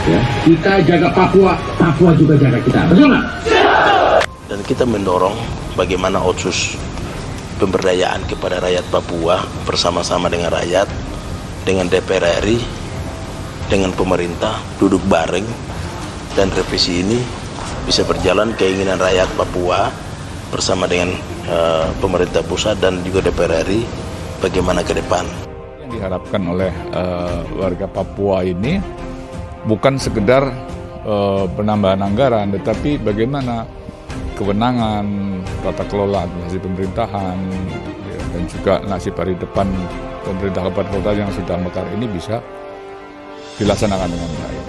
Ya, kita jaga Papua, Papua juga jaga kita. Betul nggak? Dan kita mendorong bagaimana Otsus pemberdayaan kepada rakyat Papua bersama-sama dengan rakyat, dengan DPR RI, dengan pemerintah duduk bareng, dan revisi ini bisa berjalan keinginan rakyat Papua bersama dengan pemerintah pusat dan juga DPR RI bagaimana ke depan. Yang diharapkan oleh warga Papua ini bukan sekedar penambahan anggaran, tetapi bagaimana kewenangan, tata kelola administrasi pemerintahan, ya, dan juga nasib hari depan pemerintah kabupaten kota yang sudah mekar ini bisa dilaksanakan dengan baik.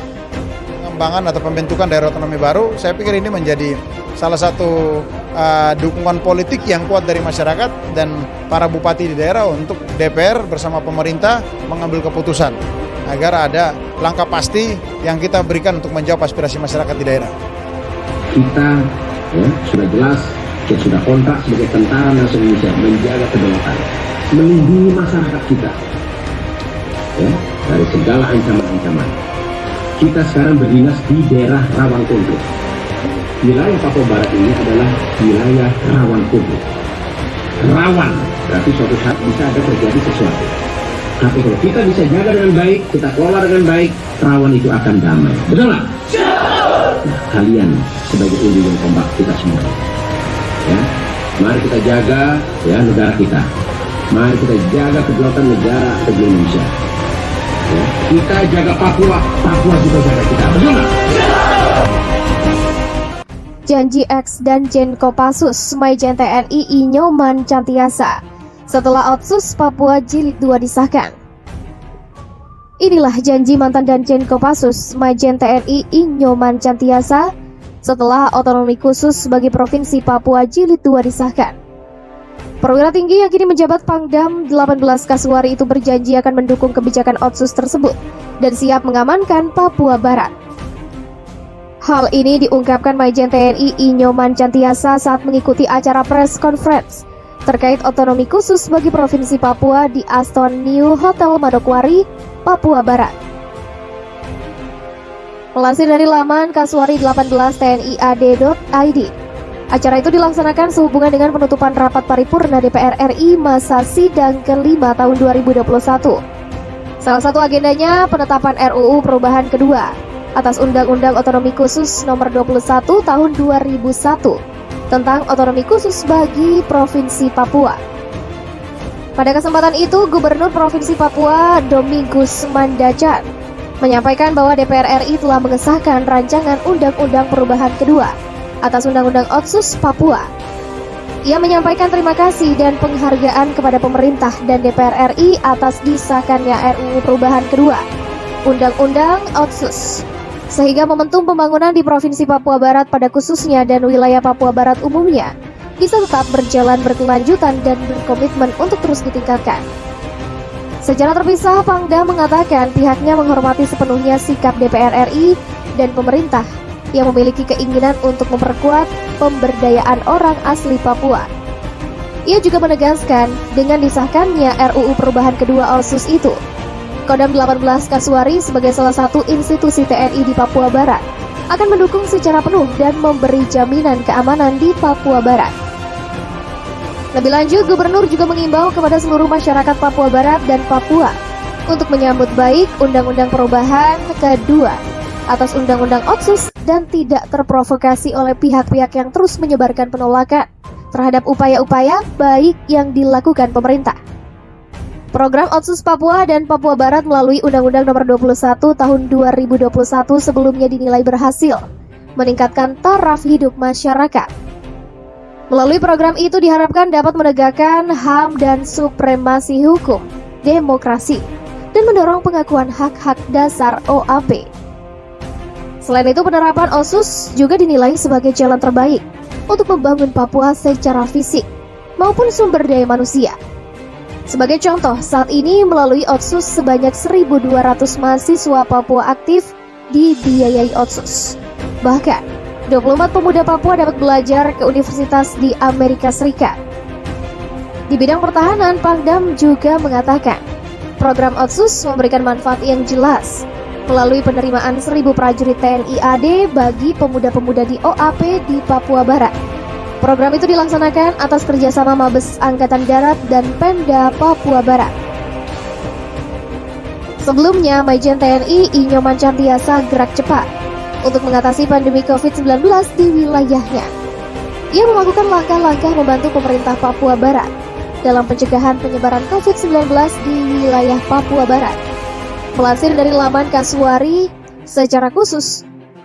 Pengembangan atau pembentukan daerah otonomi baru, saya pikir ini menjadi salah satu dukungan politik yang kuat dari masyarakat dan para bupati di daerah untuk DPR bersama pemerintah mengambil keputusan agar ada langkah pasti yang kita berikan untuk menjawab aspirasi masyarakat di daerah. Kita ya, sudah jelas, kita sudah kontrak sebagai tentara nasional Indonesia menjaga kedaulatan, melindungi masyarakat kita ya, dari segala ancaman-ancaman. Kita sekarang berdinas di daerah rawan konflik. Wilayah Papua Barat ini adalah wilayah rawan konflik. Rawan, berarti suatu saat bisa ada terjadi sesuatu. Tapi kalau kita bisa jaga dengan baik, kita kelola dengan baik, rawan itu akan damai. Betul nggak? Nah, kalian sebagai ujung tombak kita semua. Ya, mari kita jaga ya negara kita. Mari kita jaga kedaulatan negara Indonesia. Ya, kita jaga Papua, Papua juga jaga kita. Betul nggak? Janji X dan Jen Kopassus Maijen TNI I Nyoman Cantiasa setelah Otsus Papua Jilid 2 disahkan. Inilah janji mantan Danjen Kopassus Maijen TNI I Nyoman Cantiasa setelah otonomi khusus bagi Provinsi Papua Jilid 2 disahkan. Perwira tinggi yang kini menjabat Pangdam 18 Kasuari itu berjanji akan mendukung kebijakan Otsus tersebut dan siap mengamankan Papua Barat. Hal ini diungkapkan Maijen TNI I Nyoman Cantiasa saat mengikuti acara press conference terkait otonomi khusus bagi Provinsi Papua di Aston New Hotel Manokwari, Papua Barat. Melansir dari laman kasuari18tniad.id, acara itu dilaksanakan sehubungan dengan penutupan rapat paripurna DPR RI masa sidang kelima tahun 2021. Salah satu agendanya penetapan RUU perubahan kedua atas Undang-Undang Otonomi Khusus Nomor 21 Tahun 2001 tentang otonomi khusus bagi Provinsi Papua. Pada kesempatan itu, Gubernur Provinsi Papua Domingus Mandacan menyampaikan bahwa DPR RI telah mengesahkan rancangan Undang-Undang Perubahan Kedua atas Undang-Undang Otsus Papua. Ia menyampaikan terima kasih dan penghargaan kepada pemerintah dan DPR RI atas disahkannya RUU Perubahan Kedua Undang-Undang Otsus, sehingga momentum pembangunan di Provinsi Papua Barat pada khususnya dan wilayah Papua Barat umumnya bisa tetap berjalan berkelanjutan dan berkomitmen untuk terus ditingkatkan. Secara terpisah, Pangdam mengatakan pihaknya menghormati sepenuhnya sikap DPR RI dan pemerintah yang memiliki keinginan untuk memperkuat pemberdayaan orang asli Papua. Ia juga menegaskan dengan disahkannya RUU Perubahan Kedua Otsus itu, Kodam 18 Kasuari sebagai salah satu institusi TNI di Papua Barat akan mendukung secara penuh dan memberi jaminan keamanan di Papua Barat. Lebih lanjut, Gubernur juga mengimbau kepada seluruh masyarakat Papua Barat dan Papua untuk menyambut baik Undang-Undang Perubahan Kedua atas Undang-Undang Otsus dan tidak terprovokasi oleh pihak-pihak yang terus menyebarkan penolakan terhadap upaya-upaya baik yang dilakukan pemerintah. Program Otsus Papua dan Papua Barat melalui Undang-Undang Nomor 21 Tahun 2021 sebelumnya dinilai berhasil meningkatkan taraf hidup masyarakat. Melalui program itu diharapkan dapat menegakkan HAM dan supremasi hukum, demokrasi, dan mendorong pengakuan hak-hak dasar OAP. Selain itu, penerapan Otsus juga dinilai sebagai jalan terbaik untuk membangun Papua secara fisik maupun sumber daya manusia. Sebagai contoh, saat ini melalui Otsus sebanyak 1.200 mahasiswa Papua aktif dibiayai Otsus. Bahkan, 24 pemuda Papua dapat belajar ke universitas di Amerika Serikat. Di bidang pertahanan, Pangdam juga mengatakan, program Otsus memberikan manfaat yang jelas melalui penerimaan 1.000 prajurit TNI AD bagi pemuda-pemuda di OAP di Papua Barat. Program itu dilaksanakan atas kerjasama Mabes Angkatan Darat dan Pemda Papua Barat. Sebelumnya, Majen TNI Inyoman Cantiasa gerak cepat untuk mengatasi pandemi COVID-19 di wilayahnya. Ia melakukan langkah-langkah membantu pemerintah Papua Barat dalam pencegahan penyebaran COVID-19 di wilayah Papua Barat. Melansir dari laman Kasuari, secara khusus,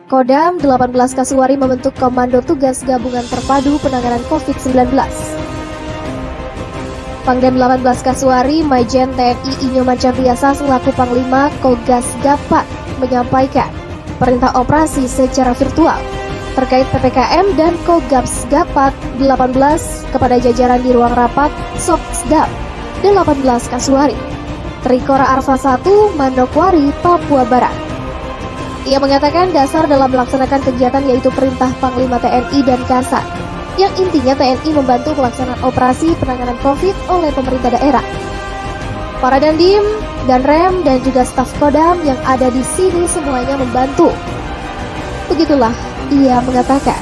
Kodam 18 Kasuari membentuk Komando Tugas Gabungan Terpadu Penanganan COVID-19. Pangdam 18 Kasuari, Majen TNI Inyoman Cantiasa selaku Panglima Kogas Gapat menyampaikan perintah operasi secara virtual terkait PPKM dan Kogaps Gapat 18 kepada jajaran di ruang rapat Sopsdam 18 Kasuari, Trikora Arfa 1, Manokwari, Papua Barat. Ia mengatakan dasar dalam melaksanakan kegiatan yaitu perintah Panglima TNI dan Kasat, yang intinya TNI membantu pelaksanaan operasi penanganan COVID oleh pemerintah daerah. Para Dandim, Danrem, dan juga staf Kodam yang ada di sini semuanya membantu. Begitulah ia mengatakan.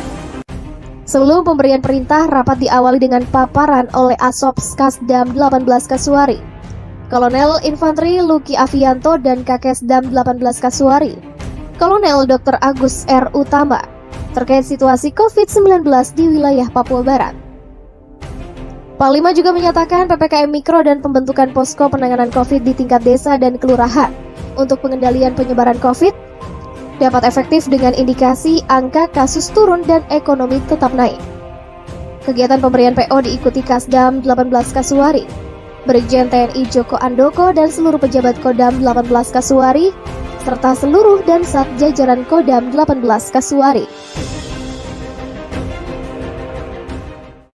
Sebelum pemberian perintah, rapat diawali dengan paparan oleh Asops Kasdam 18 Kasuari, Kolonel Infanteri Luki Avianto dan Kakesdam 18 Kasuari, Kolonel Dr. Agus R. Utama, terkait situasi COVID-19 di wilayah Papua Barat. Panglima juga menyatakan PPKM Mikro dan pembentukan posko penanganan COVID di tingkat desa dan kelurahan untuk pengendalian penyebaran COVID dapat efektif dengan indikasi angka kasus turun dan ekonomi tetap naik. Kegiatan pemberian PO diikuti Kasdam 18 Kasuari, Brigjen TNI Joko Andoko dan seluruh pejabat Kodam 18 Kasuari, serta seluruh dan sat jajaran Kodam 18 Kasuari.